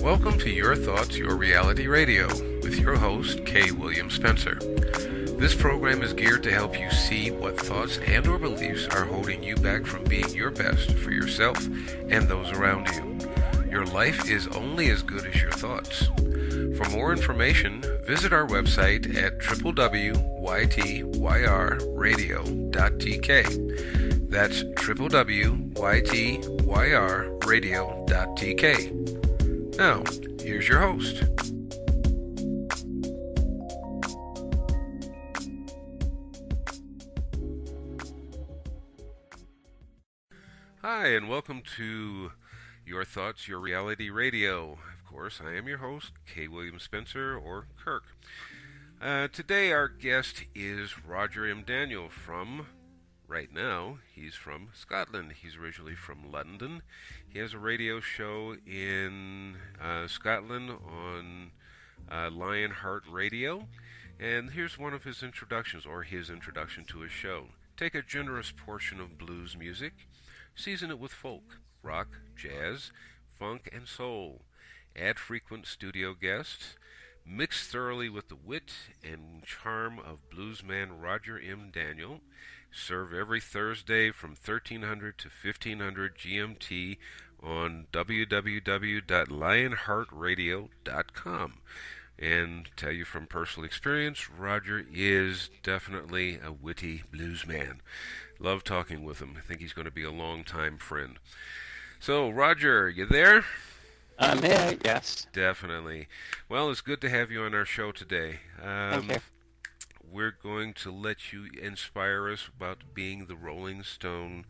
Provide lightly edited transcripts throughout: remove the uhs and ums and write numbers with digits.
Welcome to Your Thoughts, Your Reality Radio with your host, K. William Spencer. This program is geared to help you see what thoughts and or beliefs are holding you back from being your best for yourself and those around you. Your life is only as good as your thoughts. For more information, visit our website at www.ytyrradio.tk. That's www.ytyrradio.tk. Now, here's your host. Hi, and welcome to Your Thoughts, Your Reality Radio. Of course, I am your host, K. William Spencer, or Kirk. Today, our guest is Roger M. Daniel from, right now, he's from Scotland. He's originally from London. He has a radio show in Scotland on Lionheart Radio. And here's one of his introductions, or his introduction to his show. Take a generous portion of blues music, season it with folk, rock, jazz, funk, and soul. Add frequent studio guests. Mix thoroughly with the wit and charm of bluesman Roger M. Daniel. Serve every Thursday from 1300 to 1500 GMT on www.lionheartradio.com. And tell you from personal experience, Roger is definitely a witty bluesman. Love talking with him. I think he's going to be a long-time friend. So, Roger, you there? I'm here, yes. Definitely. Well, it's good to have you on our show today. Thank you. We're going to let you inspire us about being the Rolling Stone,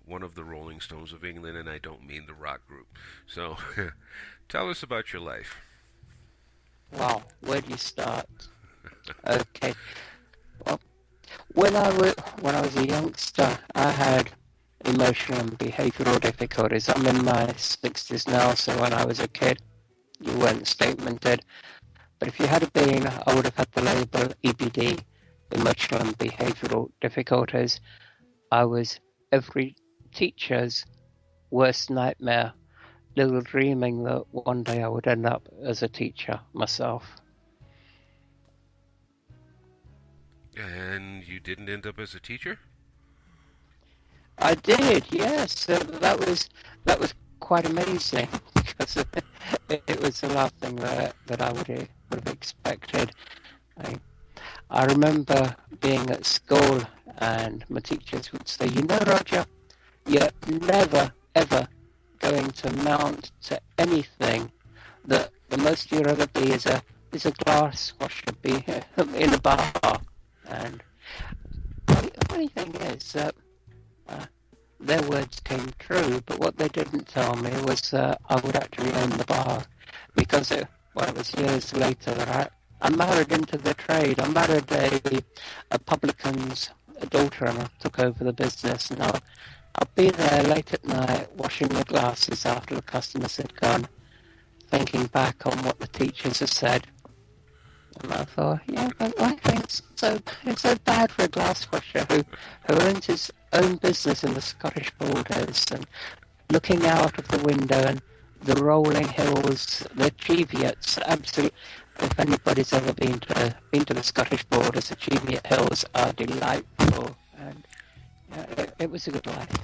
one of the Rolling Stones of England, and I don't mean the rock group. So, tell us about your life. Wow, where do you start? Okay. Well, when I was a youngster, I had emotional and behavioural difficulties. I'm in my 60s now, so when I was a kid, you weren't statemented. But if you had been, I would have had the label EBD, emotional and behavioural difficulties. I was every teacher's worst nightmare, little dreaming that one day I would end up as a teacher myself. And you didn't end up as a teacher? I did, yes. That was quite amazing because it was the last thing that I would have expected. I remember being at school and my teachers would say, "You know, Roger, you're never ever going to amount to anything. That the most you'll ever be is a glass washer, be in a bar." And the funny thing is that their words came true, but what they didn't tell me was that I would actually own the bar, because it was years later that I married into the trade. I married a publican's daughter, and I took over the business. And I'll be there late at night washing the glasses after the customers had gone, thinking back on what the teachers had said. And I thought, yeah, I think it's so bad for a glass washer who owns his own business in the Scottish borders and looking out of the window and the rolling hills, the Cheviots. Absolutely, if anybody's ever been to the Scottish borders, the Cheviot Hills are delightful, and it was a good life.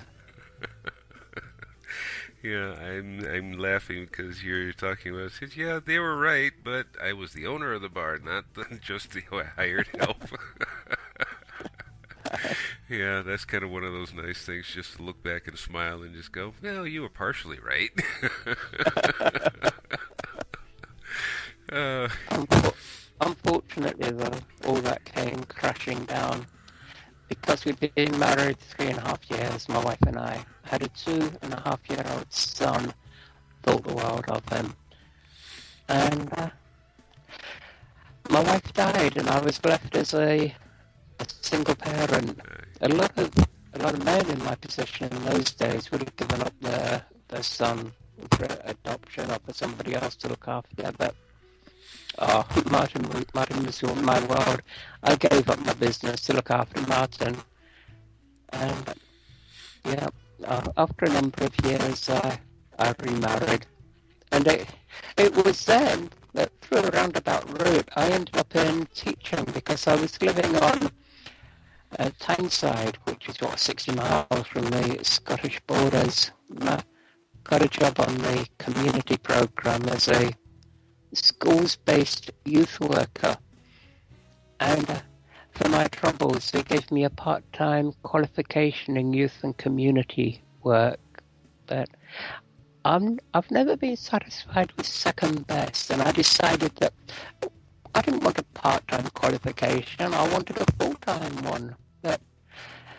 Yeah, I'm laughing because you're talking about. Says, yeah, they were right, but I was the owner of the bar, not just the hired help. Yeah, that's kind of one of those nice things, just to look back and smile and just go, well, you were partially right. Unfortunately, though, all that came crashing down. Because we'd been married 3.5 years, my wife and I had a 2.5-year-old son, thought the world of him. And my wife died, and I was left as a single parent. A lot of men in my position in those days would have given up their son for adoption or for somebody else to look after. But Martin was my world. I gave up my business to look after Martin, and after a number of years, I remarried, And it was then that through a roundabout route I ended up in teaching because I was living on Tyneside, which is 60 miles from the Scottish borders. I got a job on the community program as a schools-based youth worker. And for my troubles, they gave me a part-time qualification in youth and community work. But I've never been satisfied with second best, and I decided that I didn't want a part-time qualification. I wanted a full-time one. But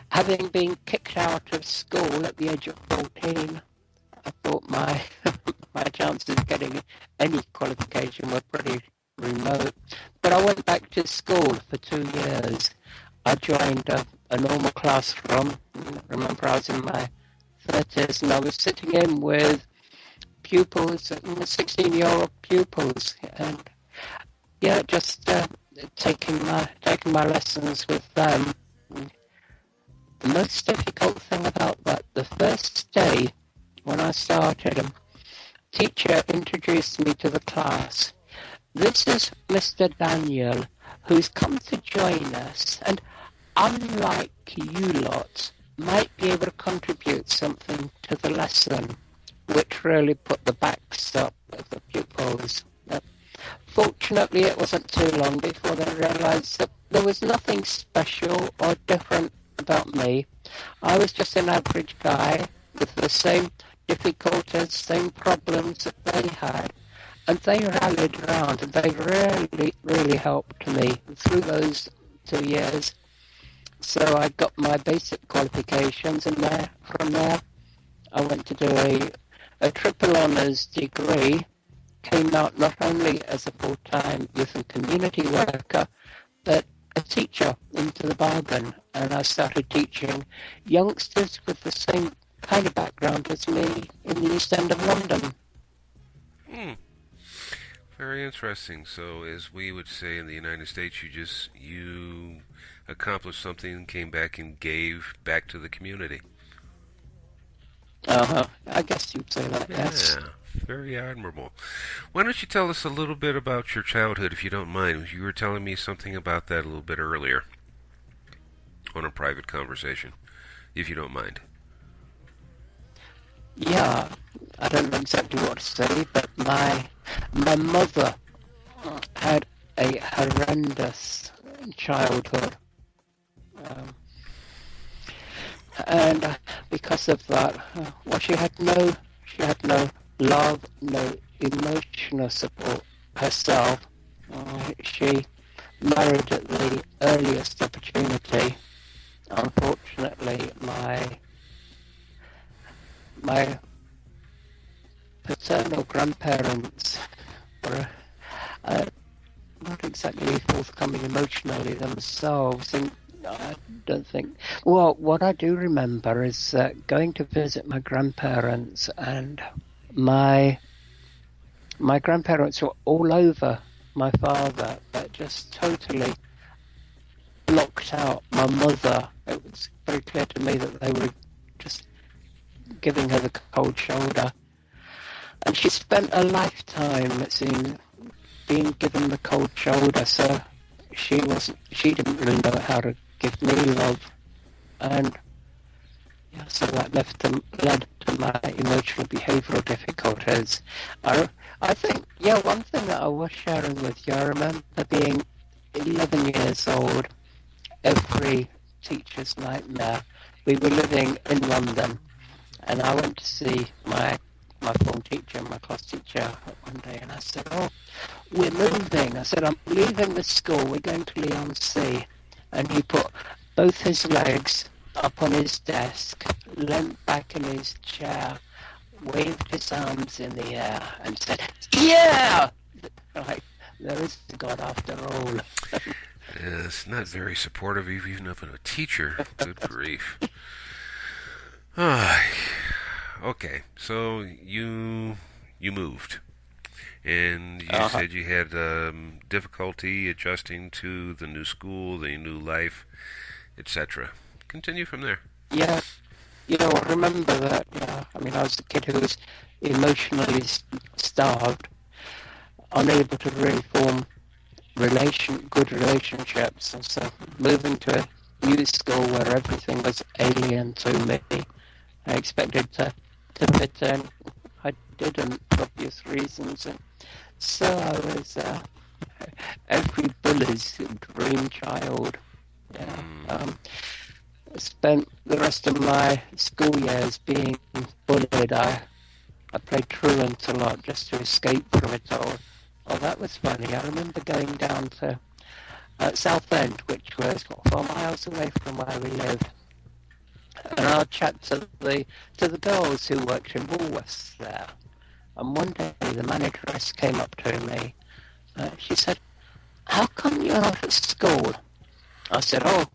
having been kicked out of school at the age of 14, I thought my my chances of getting any qualification were pretty remote. But I went back to school for 2 years. I joined a normal classroom. Remember, I was in my 30s, and I was sitting in with pupils, 16-year-old pupils, and just taking my lessons with them. The most difficult thing about that, the first day when I started, a teacher introduced me to the class. This is Mr. Daniel, who's come to join us, and unlike you lot, might be able to contribute something to the lesson, which really put the backs up of the pupils. Fortunately, it wasn't too long before they realised that there was nothing special or different about me. I was just an average guy with the same difficulties, same problems that they had. And they rallied around, and they really helped me through those 2 years. So I got my basic qualifications, and from there I went to do a triple honours degree, came out not only as a full-time youth and community worker, but a teacher into the bargain. And I started teaching youngsters with the same kind of background as me in the East End of London. Very interesting. So, as we would say in the United States, you accomplished something, came back and gave back to the community. I guess you'd say that, yes. Yeah, very admirable. Why don't you tell us a little bit about your childhood, if you don't mind? You were telling me something about that a little bit earlier on a private conversation, if you don't mind. Yeah, I don't know exactly what to say, but my mother had a horrendous childhood. And because of that, she had no love, no emotional support herself. She married at the earliest opportunity. Unfortunately, my paternal grandparents were not exactly forthcoming emotionally themselves, and I don't think. Well, what I do remember is going to visit my grandparents, and my grandparents were all over my father, but just totally blocked out my mother. It was very clear to me that they were just giving her the cold shoulder. And she spent a lifetime, it seemed, being given the cold shoulder, so she didn't really know how to give me love. And so that led to my emotional behavioural difficulties. I think, one thing that I was sharing with you, I remember being 11 years old, every teacher's nightmare. We were living in London, and I went to see my form teacher, my class teacher, one day, and I said, "Oh, we're moving." I said, "I'm leaving the school. We're going to Leigh-on-Sea." And he put both his legs up on his desk, leant back in his chair, waved his arms in the air, and said, "Yeah!" Like, there is a God after all. It's not very supportive even of a teacher. Good grief. Okay, so you moved, and you said you had difficulty adjusting to the new school, the new life, etc. Continue from there. Yeah, I remember that. I mean, I was a kid who was emotionally starved, unable to really form good relationships. And so moving to a new school where everything was alien to me, I expected to fit in. I didn't, for obvious reasons. And so I was every bully's dream child. Yeah. I spent the rest of my school years being bullied. I played truant a lot just to escape from it all. Oh, that was funny. I remember going down to Southend, which was 4 miles away from where we lived, and I'll chat to the girls who worked in Woolworths there. And one day the manageress came up to me. She said, "How come you're not at school?" I said, "Oh,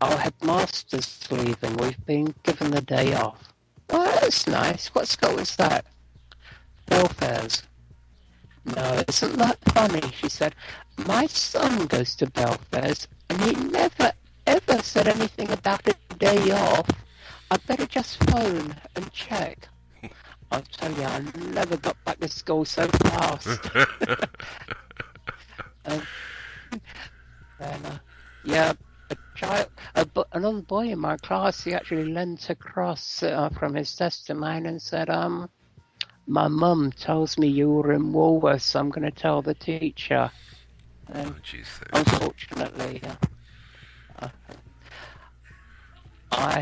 our headmaster's leaving. We've been given the day off." "Oh, that's nice. What school is that?" "Belfairs." "No, isn't that funny?" she said. "My son goes to Belfairs, and he never, ever said anything about a day off. I'd better just phone and check." I'll tell you, I never got back to school so fast. Yeah, another boy in my class, he actually leant across from his desk to mine and said, "My mum tells me you were in Woolworths. I'm going to tell the teacher." And unfortunately, I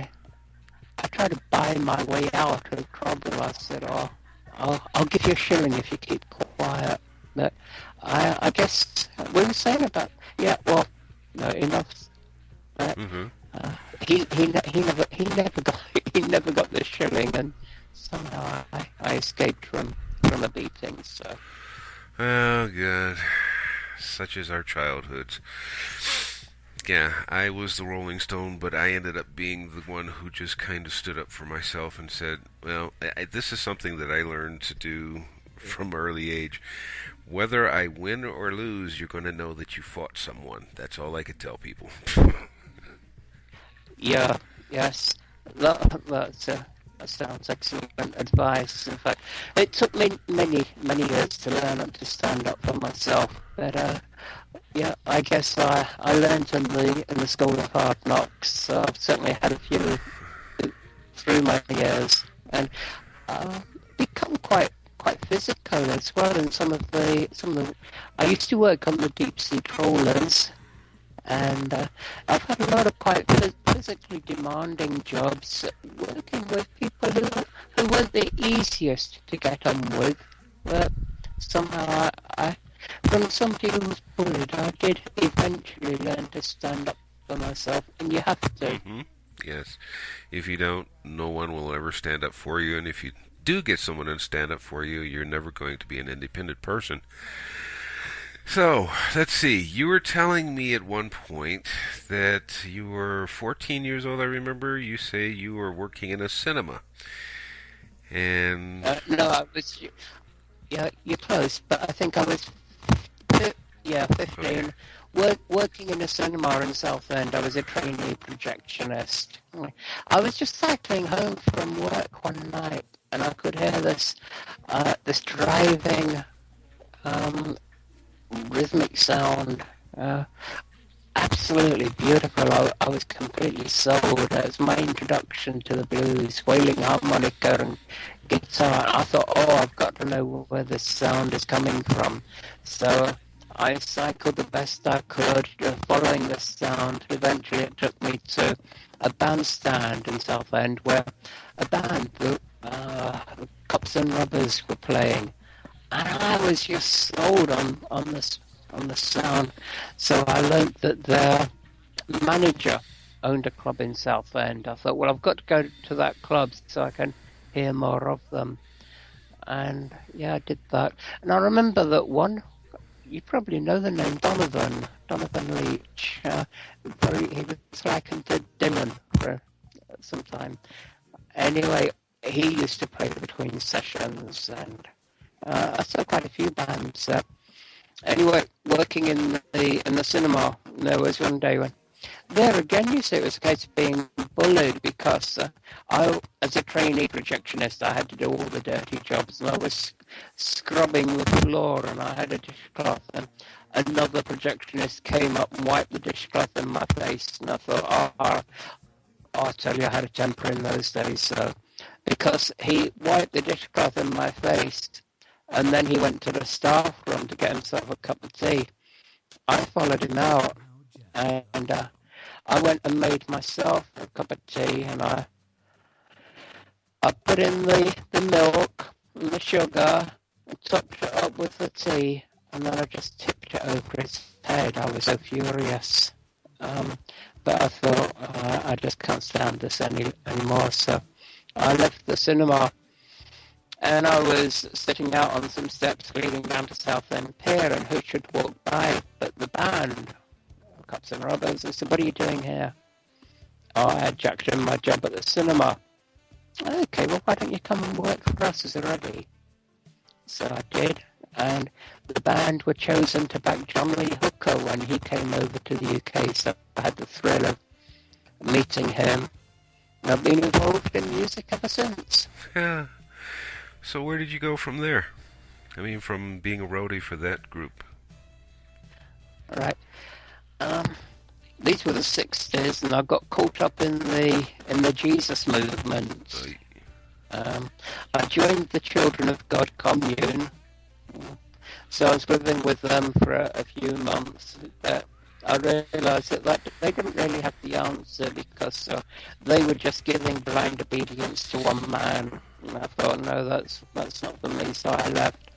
tried to buy my way out of trouble. I said, "Oh, I'll give you a shilling if you keep quiet." But I guess we were saying about, no, enough. But he never got the shilling, and somehow I escaped from a beating. So. Oh, God. Such is our childhoods. Yeah, I was the Rolling Stone, but I ended up being the one who just kind of stood up for myself and said, well, this is something that I learned to do from early age. Whether I win or lose, you're going to know that you fought someone. That's all I could tell people. Yeah, yes. That sounds excellent advice. In fact, it took me many years to learn how to stand up for myself. But yeah, I guess I learned in the school of hard knocks. So I've certainly had a few through my years, and become quite physical as well. And some of the I used to work on the deep sea trawlers. And I've had a lot of quite physically demanding jobs, working with people who weren't the easiest to get on with. But somehow from somebody who was bullied, I did eventually learn to stand up for myself, and you have to. Mm-hmm. Yes. If you don't, no one will ever stand up for you, and if you do get someone to stand up for you, you're never going to be an independent person. So, let's see. You were telling me at one point that you were 14 years old, I remember. You say you were working in a cinema. And... No, I was... Yeah, you're close, but I think I was... 15. Okay. Working in a cinema in Southend. I was a trainee projectionist. I was just cycling home from work one night, and I could hear this driving... rhythmic sound, absolutely beautiful. I was completely sold. It was my introduction to the blues, wailing harmonica and guitar. I thought, I've got to know where this sound is coming from. So I cycled the best I could, following the sound. Eventually it took me to a bandstand in Southend where a band, the Cops and Rubbers, were playing. And I was just sold on the sound. So I learnt that their manager owned a club in Southend. I thought, well, I've got to go to that club so I can hear more of them. And yeah, I did that. And I remember that one, you probably know the name, Donovan Leach. He was likened to Dylan for some time. Anyway, he used to play between sessions, and I saw quite a few bands. Anyway, working in the cinema, there was one day when There again, you see, it was a case of being bullied because as a trainee projectionist, I had to do all the dirty jobs, and I was scrubbing the floor, and I had a dishcloth, and another projectionist came up and wiped the dishcloth in my face, and I thought, I'll tell you, I had a temper in those days, so because he wiped the dishcloth in my face, and then he went to the staff room to get himself a cup of tea. I followed him out, and I went and made myself a cup of tea, and I put in the milk and the sugar and topped it up with the tea, and then I just tipped it over his head. I was so furious. But I thought, I just can't stand this anymore, so I left the cinema, and I was sitting out on some steps leading down to Southend Pier, and who should walk by but the band, Cops and Robbers. I said, what are you doing here? Oh, I had jacked in my job at the cinema. Okay, well, why don't you come and work for us as a Rebbe? So I did, and the band were chosen to back John Lee Hooker when he came over to the UK, so I had the thrill of meeting him, and I've been involved in music ever since. Yeah. So where did you go from there? I mean, from being a roadie for that group. All right. These were the 60s, and I got caught up in the Jesus movement. I joined the Children of God commune, so I was living with them for a few months. But I realised that they didn't really have the answer, because they were just giving blind obedience to one man. And I thought, no, that's not for me, so I left.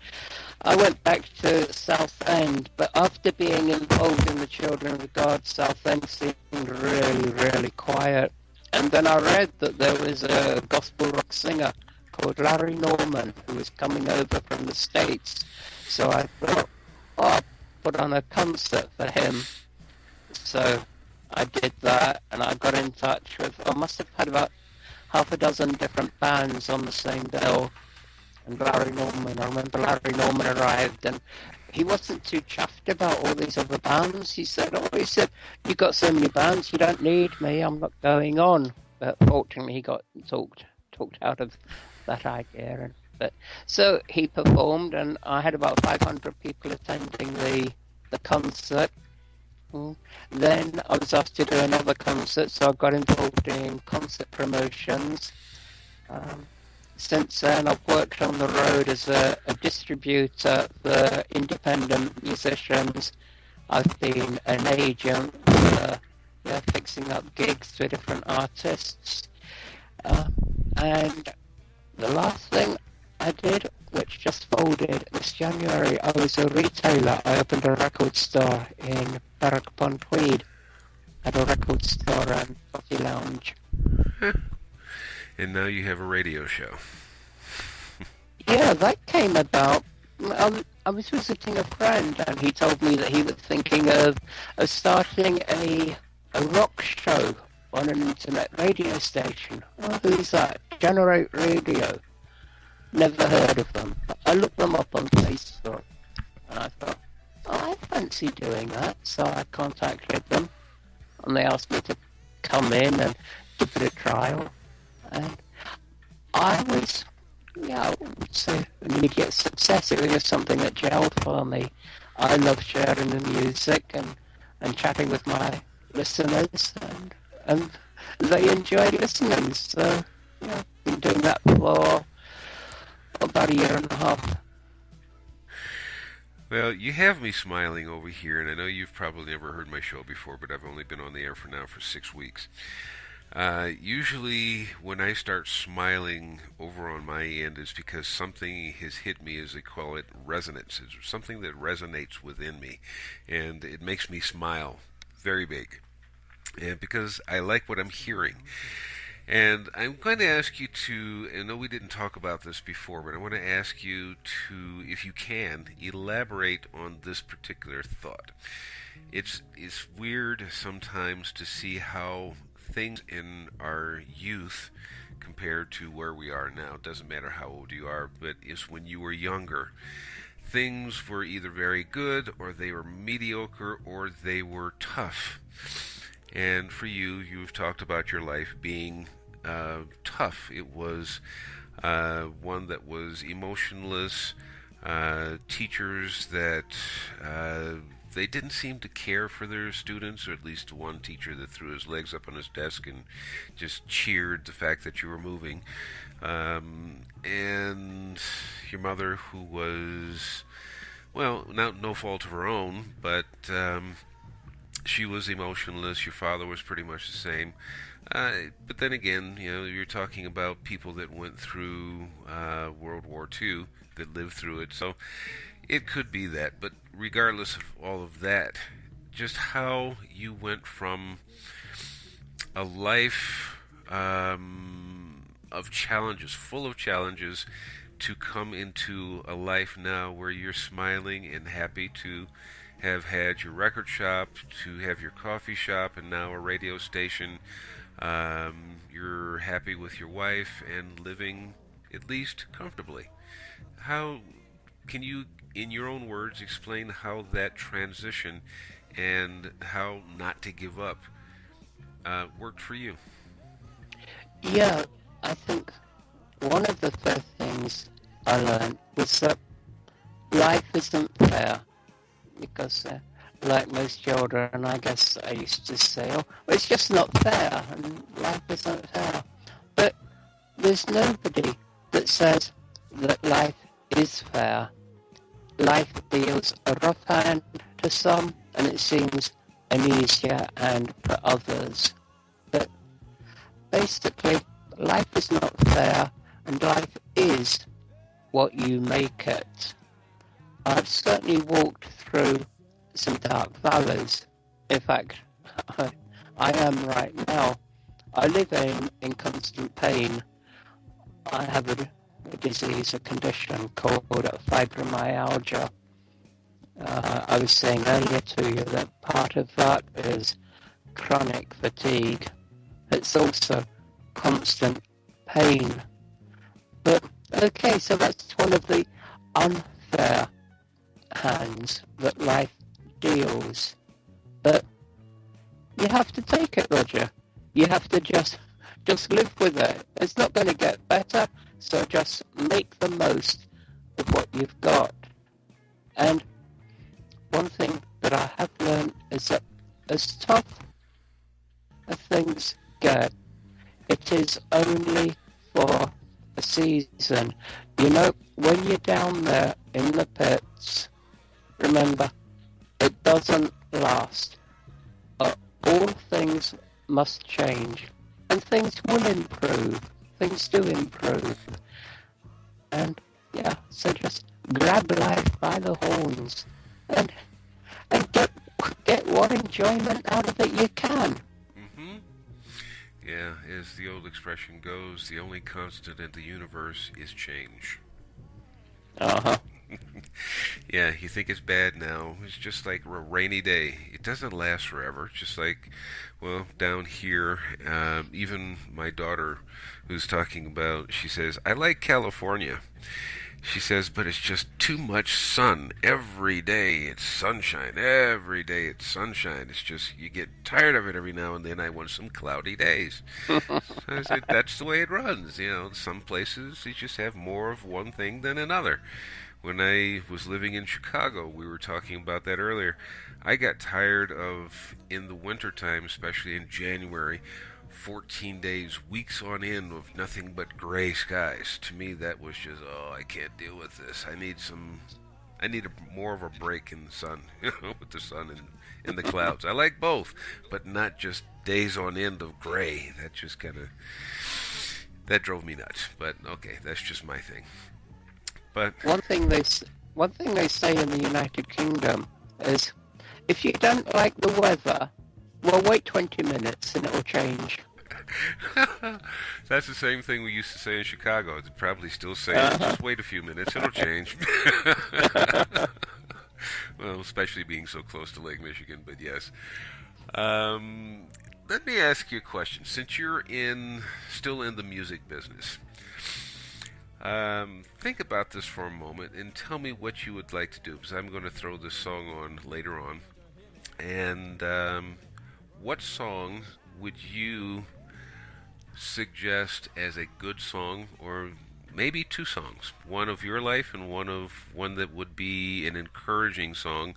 I went back to Southend, but after being involved in the Children of God, Southend seemed really, really quiet. And then I read that there was a gospel rock singer called Larry Norman who was coming over from the States. So I thought, I'll put on a concert for him. So I did that, and I got in touch with, I must have had about half a dozen different bands on the same bill. And Larry Norman, I remember Larry Norman arrived, and he wasn't too chuffed about all these other bands. He said, you got so many bands, you don't need me, I'm not going on. But fortunately, he got talked out of that idea. So he performed, and I had about 500 people attending the concert. Then I was asked to do another concert, so I got involved in concert promotions. Since then, I've worked on the road as a distributor for independent musicians. I've been an agent for fixing up gigs for different artists. And the last thing I did, which just folded this January, I was a retailer. I opened a record store in Berwick upon Tweed. I had a record store and coffee lounge. And now you have a radio show. Yeah, that came about. I was visiting a friend, and he told me that he was thinking of starting a rock show on an internet radio station. Oh, who's that? Generate Radio. Never heard of them. I looked them up on Facebook, and I thought, I fancy doing that. So I contacted them, and they asked me to come in and give it a trial. And I was, I would say, an immediate success. It was something that gelled for me. I love sharing the music and chatting with my listeners, and they enjoy listening. So, I've been doing that for about a year and a half. Well, you have me smiling over here, and I know you've probably never heard my show before, but I've only been on the air for 6 weeks. Usually when I start smiling over on my end is because something has hit me, as they call it, resonance. It's something that resonates within me, and it makes me smile very big. And because I like what I'm hearing. And I'm going to ask you to, I know we didn't talk about this before, but I want to ask you to, if you can, elaborate on this particular thought. It's weird sometimes to see how things in our youth compared to where we are now, it doesn't matter how old you are, but it's when you were younger. Things were either very good, or they were mediocre, or they were tough. And for you, you've talked about your life being tough. It was one that was emotionless, teachers that they didn't seem to care for their students, or at least one teacher that threw his legs up on his desk and just cheered the fact that you were moving. And your mother, who was, well, no fault of her own, but she was emotionless. Your father was pretty much the same. But then again, you're talking about people that went through World War II, that lived through it. So it could be that. But regardless of all of that, just how you went from a life of challenges, full of challenges, to come into a life now where you're smiling and happy to have had your record shop, to have your coffee shop, and now a radio station. You're happy with your wife and living at least comfortably. How can you, in your own words, explain how that transition and how not to give up worked for you? Yeah, I think one of the first things I learned was that life isn't fair. Because, like most children, I guess I used to say, oh, it's just not fair, and life isn't fair. But there's nobody that says that life is fair. Life deals a rough hand to some, and it seems an easier hand for others. But basically, life is not fair, and life is what you make it. I've certainly walked through some dark valleys. In fact, I am right now. I live in constant pain. I have a disease, a condition called fibromyalgia. I was saying earlier to you that part of that is chronic fatigue. It's also constant pain. But okay, so that's one of the unfair hands that life deals. But you have to take it, Roger. You have to just live with it. It's not going to get better, so just make the most of what you've got. And one thing that I have learned is that as tough as things get, it is only for a season. When you're down there in the pits, remember, it doesn't last. All things must change, and things will improve. Things do improve. And yeah, so just grab life by the horns and get what enjoyment out of it you can. Mm-hmm. Yeah, as the old expression goes, the only constant in the universe is change. Uh-huh. Yeah, you think it's bad now. It's just like a rainy day. It doesn't last forever. Just like, well, down here, even my daughter, who's talking about, she says, I like California. She says, but it's just too much sun. Every day it's sunshine. Every day it's sunshine. It's just, you get tired of it every now and then. I want some cloudy days. So I said, that's the way it runs. Some places you just have more of one thing than another. When I was living in Chicago, we were talking about that earlier, I got tired of, in the wintertime, especially in January, 14 days, weeks on end of nothing but gray skies. To me, that was just, oh, I can't deal with this. I need more of a break in the sun, with the sun and the clouds. I like both, but not just days on end of gray. That just that drove me nuts. But okay, that's just my thing. But one thing they say in the United Kingdom is, if you don't like the weather, well, wait 20 minutes and it'll change. that's the same thing we used to say in Chicago. They'd probably still say it. Just wait a few minutes, it'll change. Well, especially being so close to Lake Michigan, but yes. Let me ask you a question. Since you're still in the music business, think about this for a moment and tell me what you would like to do, because I'm going to throw this song on later on. And what song would you suggest as a good song, or maybe two songs, one of your life and one that would be an encouraging song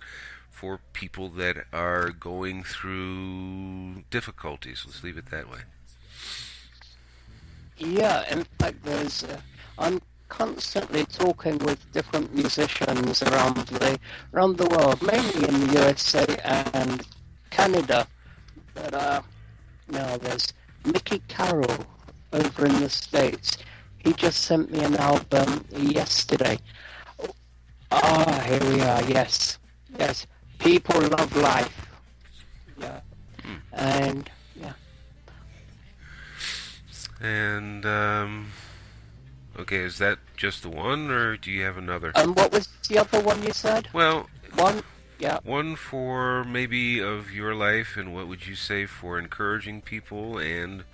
for people that are going through difficulties? Let's leave it that way. Yeah, in fact, I'm constantly talking with different musicians around the world, mainly in the USA and Canada. But there's Mickey Carroll over in the States. He just sent me an album yesterday. Here we are. Yes, yes. People love life. Yeah, and yeah. And okay, is that just the one, or do you have another? And what was the other one you said? Well, One. Yeah. one for maybe of your life, and what would you say for encouraging people, and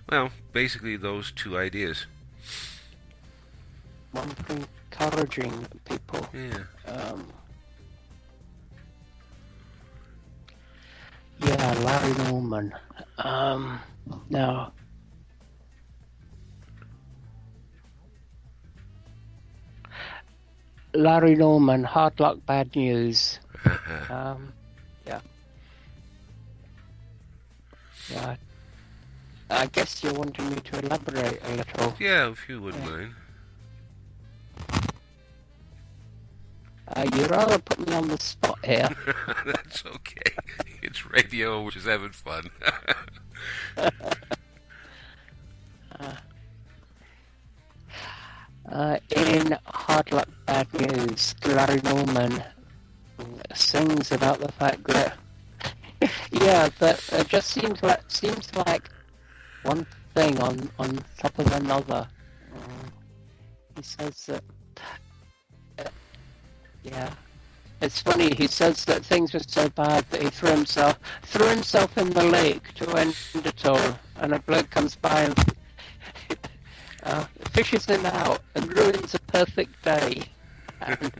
well, basically those two ideas. One for encouraging people. Yeah. Yeah, Larry Norman. Now, Larry Norman, Hard Luck, Bad News. Yeah. Yeah. I guess you're wanting me to elaborate a little. Yeah, if you wouldn't mind. You rather put me on the spot here. That's okay. It's radio, which is having fun. In Hard Luck, Bad News, Larry Norman sings about the fact that that it just seems like one thing on top of another. He says that it's funny. He says that things were so bad that he threw himself in the lake to end it all, and a bloke comes by and fishes him out and ruins a perfect day. And,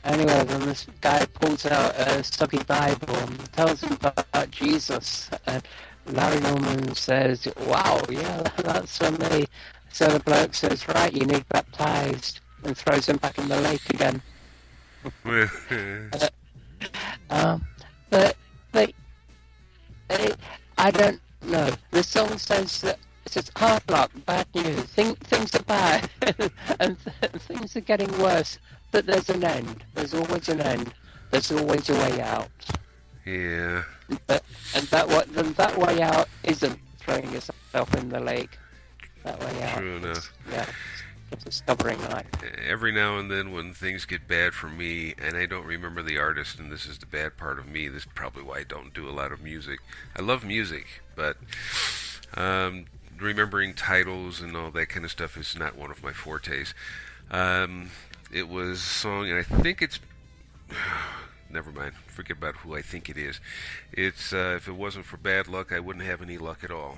anyway, then this guy pulls out a soggy Bible and tells him about Jesus. And Larry Norman says, "Wow, yeah, that's for me." So the bloke says, "Right, you need baptized," and throws him back in the lake again. But I don't know. The song says that it says hard luck, bad news. Things are bad, and things are getting worse. But there's an end. There's always an end. There's always a way out. Yeah. And that way out isn't throwing yourself in the lake. That way out. True enough. It's discovering life. Every now and then when things get bad for me, and I don't remember the artist, and this is the bad part of me, this is probably why I don't do a lot of music. I love music, but remembering titles and all that kind of stuff is not one of my fortes. It was a song, and I think it's... Never mind. Forget about who I think it is. It's, if it wasn't for bad luck, I wouldn't have any luck at all.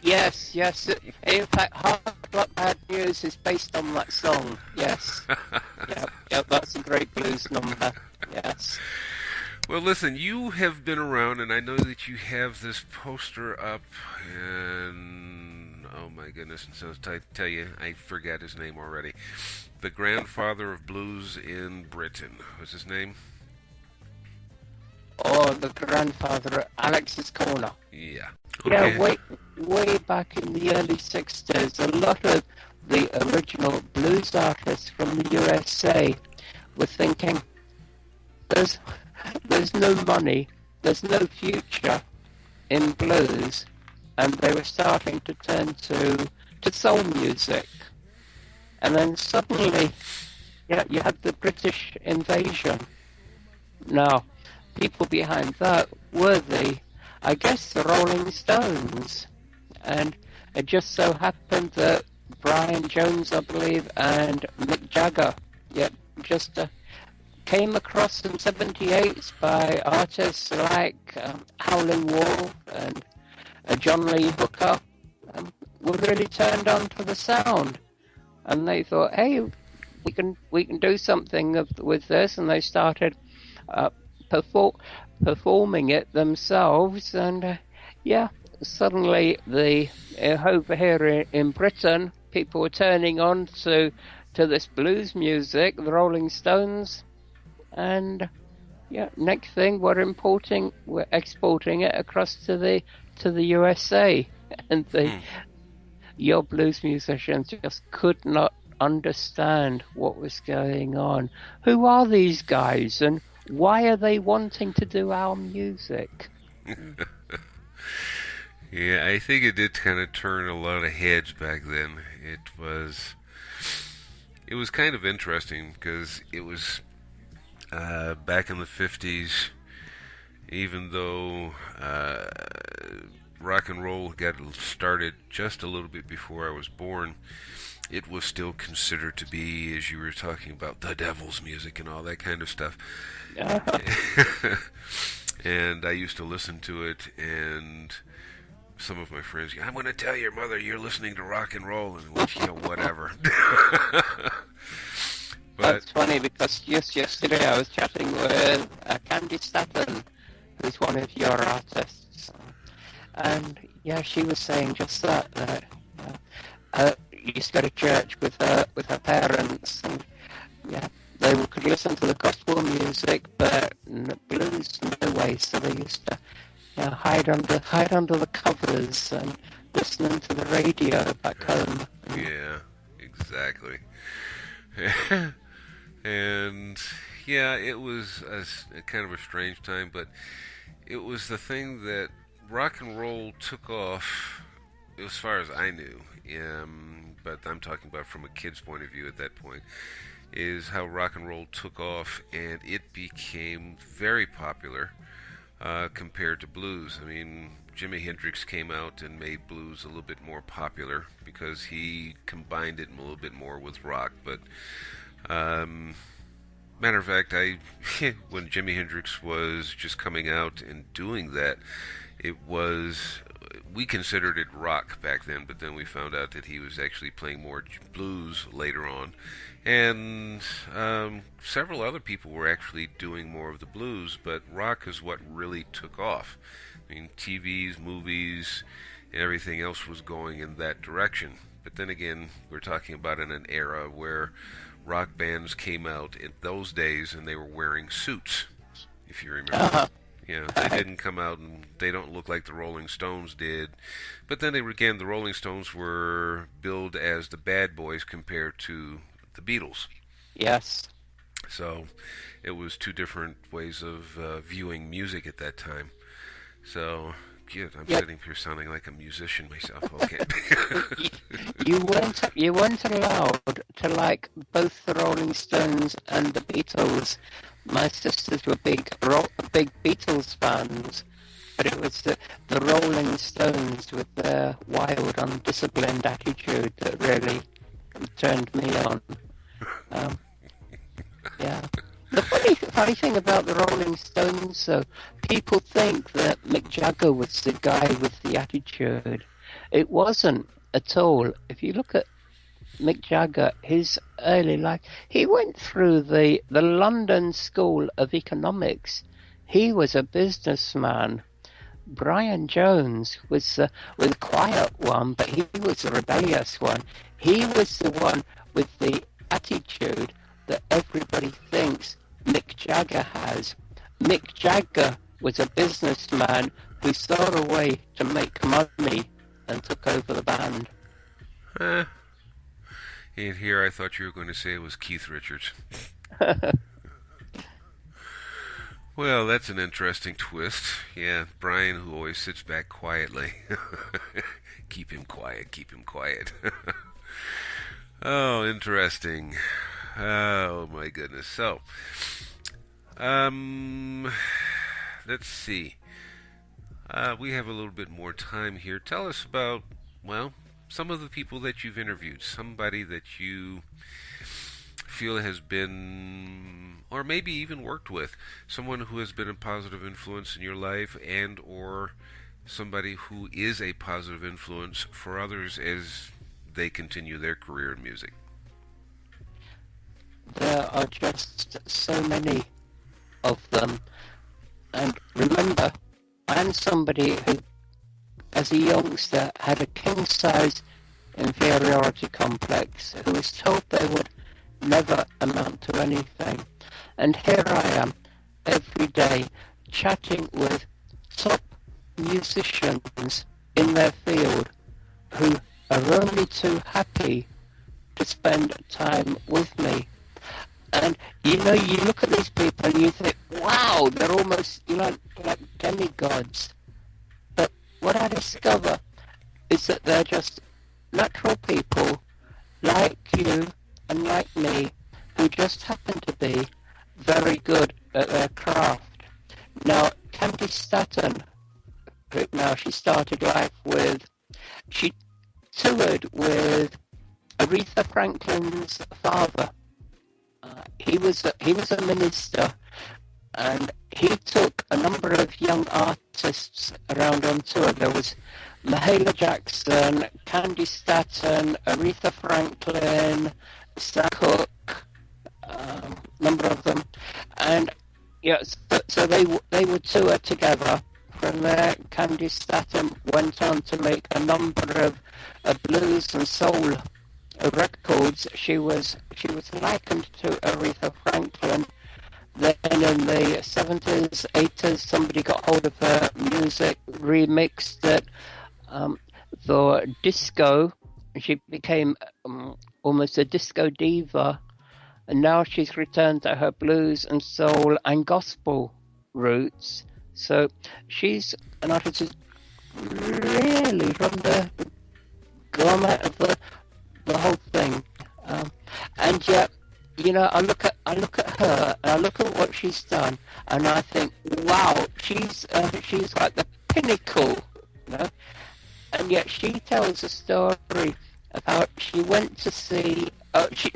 Yes. In fact, Hard Luck Bad News is based on that song. Yes. Yep, that's a great blues number. Yes. Well, listen, you have been around, and I know that you have this poster up, and oh my goodness, and so I tell you, I forgot his name already. The grandfather of blues in Britain. What's his name? Oh, the grandfather, Alex's Corner. Yeah. Okay. Yeah, way back in the early 60s, a lot of the original blues artists from the USA were thinking, there's no money, there's no future in blues, and they were starting to turn to soul music. And then suddenly, you had the British invasion. Now, people behind that were the Rolling Stones. And it just so happened that Brian Jones, I believe, and Mick Jagger, just came across some 78s by artists like Howlin' Wolf and John Lee Hooker, were really turned on to the sound. And they thought, hey, we can do something with this, and they started performing it themselves, and yeah, suddenly the over here in Britain, people were turning on to this blues music, the Rolling Stones, and yeah, next thing we're exporting it across to the USA, and your blues musicians just could not understand what was going on. Who are these guys, and why are they wanting to do our music? Yeah, I think it did kind of turn a lot of heads back then. It was kind of interesting because it was back in the 50s, even though rock and roll got started just a little bit before I was born, it was still considered to be, as you were talking about, the devil's music and all that kind of stuff. And I used to listen to it, and some of my friends, I'm going to tell your mother you're listening to rock and roll, and which, whatever. That's funny because just yesterday I was chatting with Candy Staton, who's one of your artists, and yeah, she was saying just that used to go to church with her parents, and yeah, they could listen to the gospel music, but blues no way. So they used to hide under the covers and listening to the radio back home. Yeah, exactly. And yeah, it was a kind of a strange time, but it was the thing that rock and roll took off as far as I knew. But I'm talking about from a kid's point of view at that point, is how rock and roll took off and it became very popular compared to blues. I mean, Jimi Hendrix came out and made blues a little bit more popular because he combined it a little bit more with rock. But matter of fact, when Jimi Hendrix was just coming out and doing that, we considered it rock back then, but then we found out that he was actually playing more blues later on. And several other people were actually doing more of the blues, but rock is what really took off. I mean, TVs, movies, and everything else was going in that direction. But then again, we're talking about in an era where rock bands came out in those days and they were wearing suits, if you remember. Yeah, they didn't come out and they don't look like the Rolling Stones did. But then again, the Rolling Stones were billed as the bad boys compared to the Beatles. Yes. So it was two different ways of viewing music at that time. So, I'm sitting here sounding like a musician myself. Okay. you weren't allowed to like both the Rolling Stones and the Beatles. My sisters were big Beatles fans, but it was the Rolling Stones with their wild, undisciplined attitude that really turned me on. Yeah. The funny thing about the Rolling Stones, though, people think that Mick Jagger was the guy with the attitude. It wasn't at all. If you look at Mick Jagger, his early life, he went through the London School of Economics. He was a businessman. Brian Jones was the quiet one, but he was the rebellious one. He was the one with the attitude that everybody thinks Mick Jagger has. Mick Jagger was a businessman who saw a way to make money and took over the band. And here I thought you were going to say it was Keith Richards. Well, that's an interesting twist. Yeah, Brian, who always sits back quietly. Keep him quiet, keep him quiet. Oh, interesting. Oh, my goodness. So, let's see. We have a little bit more time here. Tell us about, well, some of the people that you've interviewed. Somebody that you feel has been, or maybe even worked with, someone who has been a positive influence in your life, and or somebody who is a positive influence for others as they continue their career in music. There are just so many of them. And remember, I'm somebody who, as a youngster, had a king-size inferiority complex, who was told they would never amount to anything. And here I am, every day, chatting with top musicians in their field who are only too happy to spend time with me. And you know, you look at these people and you think, wow, they're almost like demigods. But what I discover is that they're just natural people like you and like me who just happen to be very good at their craft. Now, Candy Staton, now she started life with, she toured with Aretha Franklin's father. He was a minister, and he took a number of young artists around on tour. There was Mahalia Jackson, Candy Staton, Aretha Franklin, Sam Cooke, number of them, and yeah, so they would tour together. From there, Candy Staton went on to make a number of blues and soul records. She was likened to Aretha Franklin. Then in the 70s, 80s, somebody got hold of her music, remixed it for disco. She became almost a disco diva, and now she's returned to her blues and soul and gospel roots. So she's an artist who's really from the gamut of the whole thing. And yet, you know, I look at her and I look at what she's done, and I think, wow, she's like the pinnacle, you know. And yet she tells a story of how she went to see. She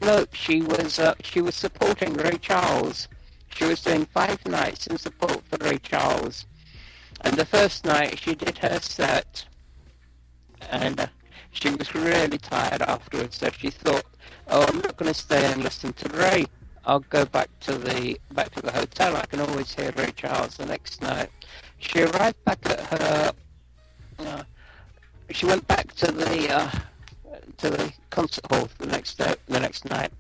was supporting Ray Charles. She was doing 5 nights in support for Ray Charles, and the first night she did her set, and she was really tired afterwards. So she thought, "Oh, I'm not going to stay and listen to Ray. I'll go back to the hotel. I can always hear Ray Charles the next night." She arrived back at her. She went back to the concert hall the next night.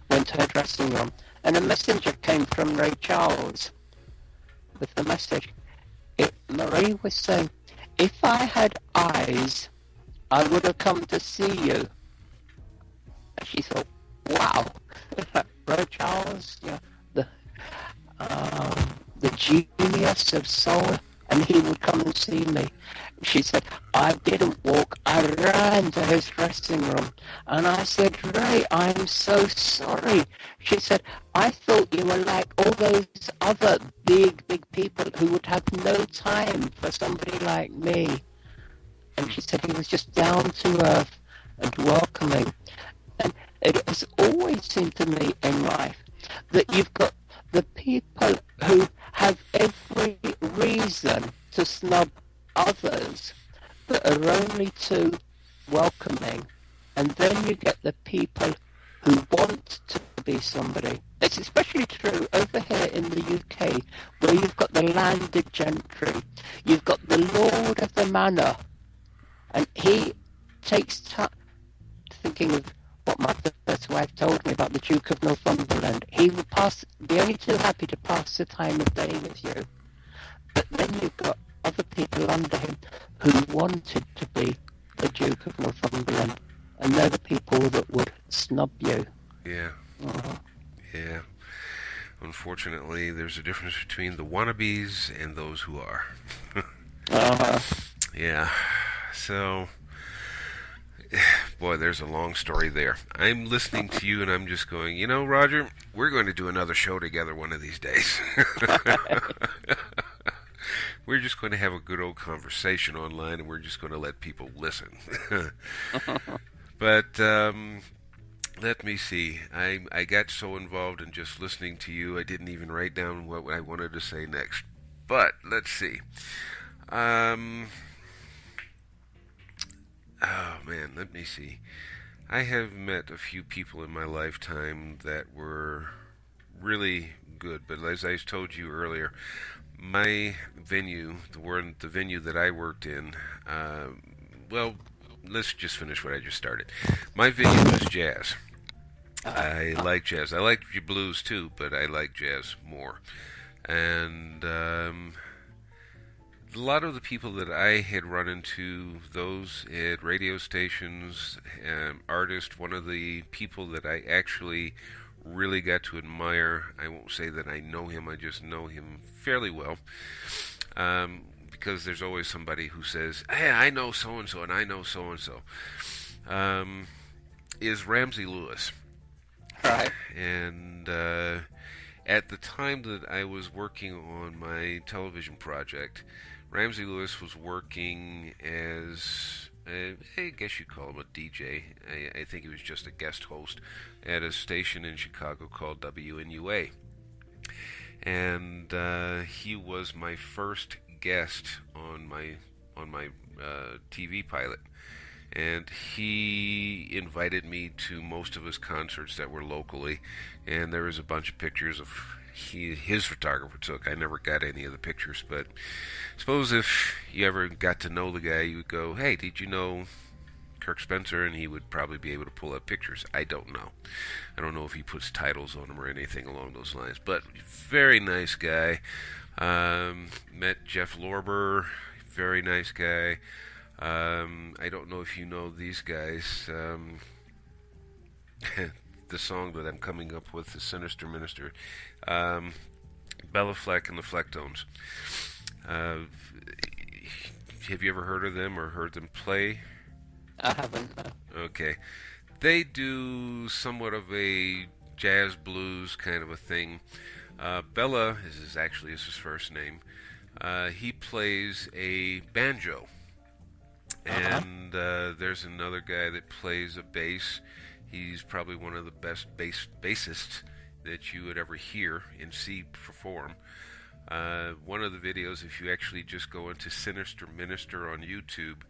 Went to her dressing room, and a messenger came from Ray Charles with the message. Marie was saying, "If I had eyes, I would have come to see you." And she thought, wow, Ray Charles, yeah, the genius of soul, and he would come and see me. She said, I didn't walk, I ran to his dressing room, and I said, Ray, I'm so sorry. She said, I thought you were like all those other big people who would have no time for somebody like me. And she said he was just down to earth and welcoming. And it has always seemed to me in life that you've got the people who have every reason to snub others that are only too welcoming. And then you get the people who want to be somebody. It's especially true over here in the UK, where you've got the landed gentry. You've got the lord of the manor. And he takes time, thinking of what my first wife told me about the Duke of Northumberland. He would be only too happy to pass the time of day with you. But then you've got other people under him who wanted to be the Duke of Northumberland. And they're the people that would snub you. Yeah. Yeah. Unfortunately, there's a difference between the wannabes and those who are. Yeah. So, boy, there's a long story there. I'm listening to you and I'm just going, you know, Roger, we're going to do another show together one of these days. We're just going to have a good old conversation online and we're just going to let people listen. But, let me see. I got so involved in just listening to you, I didn't even write down what I wanted to say next. But, let's see. Oh man, let me see. I have met a few people in my lifetime that were really good, but as I told you earlier, my venue, the venue that I worked in, well, let's just finish what I just started. My venue was jazz. I like jazz. I like blues too, but I like jazz more. And a lot of the people that I had run into, those at radio stations, artists, one of the people that I actually really got to admire, I won't say that I know him, I just know him fairly well, because there's always somebody who says, hey, I know so-and-so and I know so-and-so, is Ramsey Lewis. Right. And at the time that I was working on my television project, Ramsey Lewis was working as, I guess you'd call him a DJ. I think he was just a guest host at a station in Chicago called WNUA. And he was my first guest on my TV pilot. And he invited me to most of his concerts that were locally, and there was a bunch of pictures of his photographer took. I never got any of the pictures, but suppose if you ever got to know the guy, you would go, hey, did you know Kirk Spencer? And he would probably be able to pull up pictures. I don't know. I don't know if he puts titles on them or anything along those lines, but very nice guy. Met Jeff Lorber, very nice guy. I don't know if you know these guys. The song that I'm coming up with is Sinister Minister. Bella Fleck and the Flecktones. Have you ever heard of them or heard them play? I haven't. No. Okay. They do somewhat of a jazz blues kind of a thing. Bella is actually his first name. He plays a banjo. And there's another guy that plays a bass. He's probably one of the best bassists that you would ever hear and see perform. One of the videos, if you actually just go into Sinister Minister on YouTube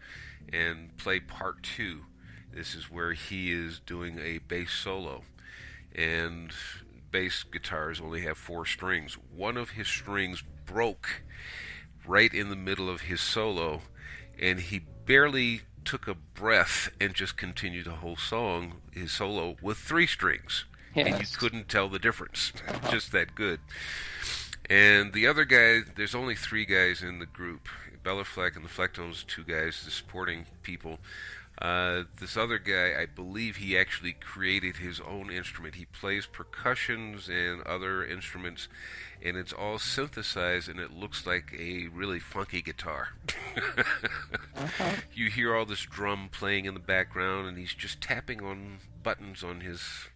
and play part 2, this is where he is doing a bass solo. And bass guitars only have 4 strings. One of his strings broke right in the middle of his solo, and he barely took a breath and just continued the whole song, his solo, with 3 strings. Yes. And you couldn't tell the difference. Just that good. And the other guy, there's only 3 guys in the group. Bella Fleck and the Flecktones, 2 guys, the supporting people. This other guy, I believe he actually created his own instrument. He plays percussions and other instruments, and it's all synthesized, and it looks like a really funky guitar. You hear all this drum playing in the background, and he's just tapping on buttons on his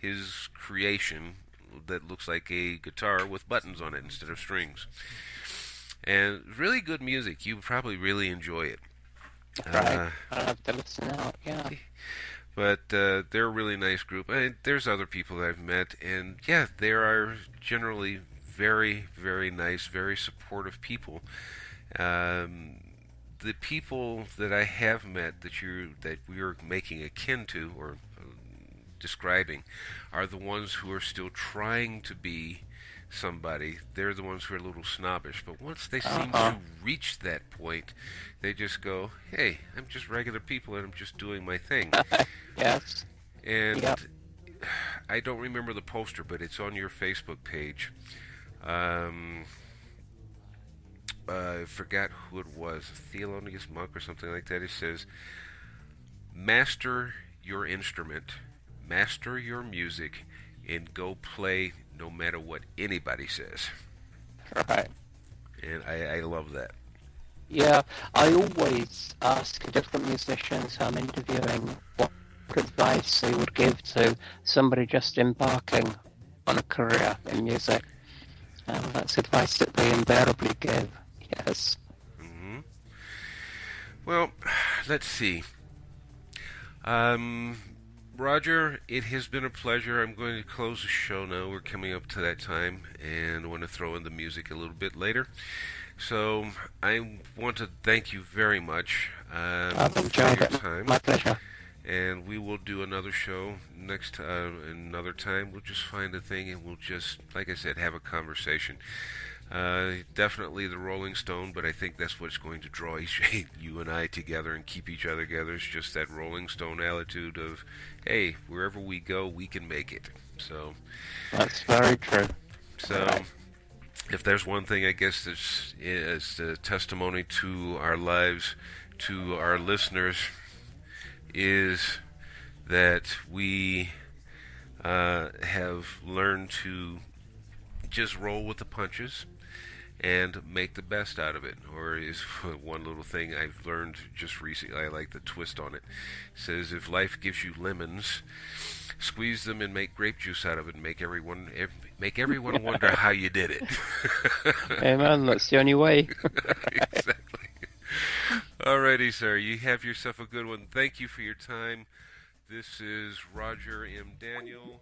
his creation that looks like a guitar with buttons on it instead of strings. And really good music. You probably really enjoy it. Right. I'll have to listen out, yeah. But they're a really nice group. And there's other people that I've met, and yeah, they are generally very, very nice, very supportive people. The people that I have met that we're making akin to or describing are the ones who are still trying to be somebody. They're the ones who are a little snobbish, but once they seem to reach that point, they just go, hey, I'm just regular people and I'm just doing my thing. Yes. And yep. I don't remember the poster, but it's on your Facebook page. I forgot who it was, a Thelonious Monk or something like that. It says, master your instrument, master your music, and go play no matter what anybody says. Right. And I love that. Yeah, I always ask different musicians I'm interviewing what advice they would give to somebody just embarking on a career in music. And that's advice that they invariably give. Yes. Mm-hmm. Well, let's see. Roger, it has been a pleasure. I'm going to close the show now. We're coming up to that time, and I want to throw in the music a little bit later. So I want to thank you very much I've enjoyed for your it. time. My pleasure. and we will do another show next another time. We'll just find a thing and we'll just, like I said, have a conversation. Definitely the Rolling Stone, but I think that's what's going to draw you and I together and keep each other together. It's just that Rolling Stone attitude of, hey, wherever we go, we can make it. So that's very true. So if there's one thing, I guess, that's is a testimony to our lives, to our listeners, is that we have learned to just roll with the punches and make the best out of it. Or is one little thing I've learned just recently, I like the twist on it. It says, if life gives you lemons, squeeze them and make grape juice out of it and make everyone wonder how you did it. Hey man, that's the only way. Exactly. Alrighty, sir. You have yourself a good one. Thank you for your time. This is Roger M. Daniel.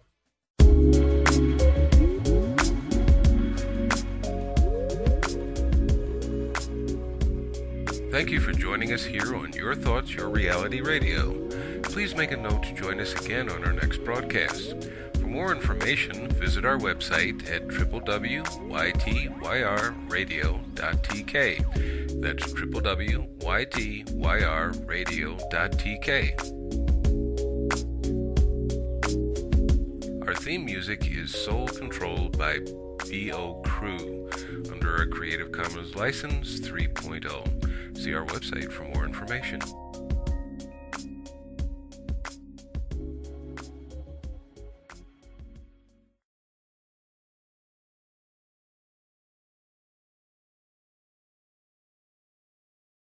Thank you for joining us here on Your Thoughts, Your Reality Radio. Please make a note to join us again on our next broadcast. For more information, visit our website at www.ytyrradio.tk. That's www.ytyrradio.tk. Our theme music is Soul Controlled by B.O. Crew under a Creative Commons License 3.0. See our website for more information.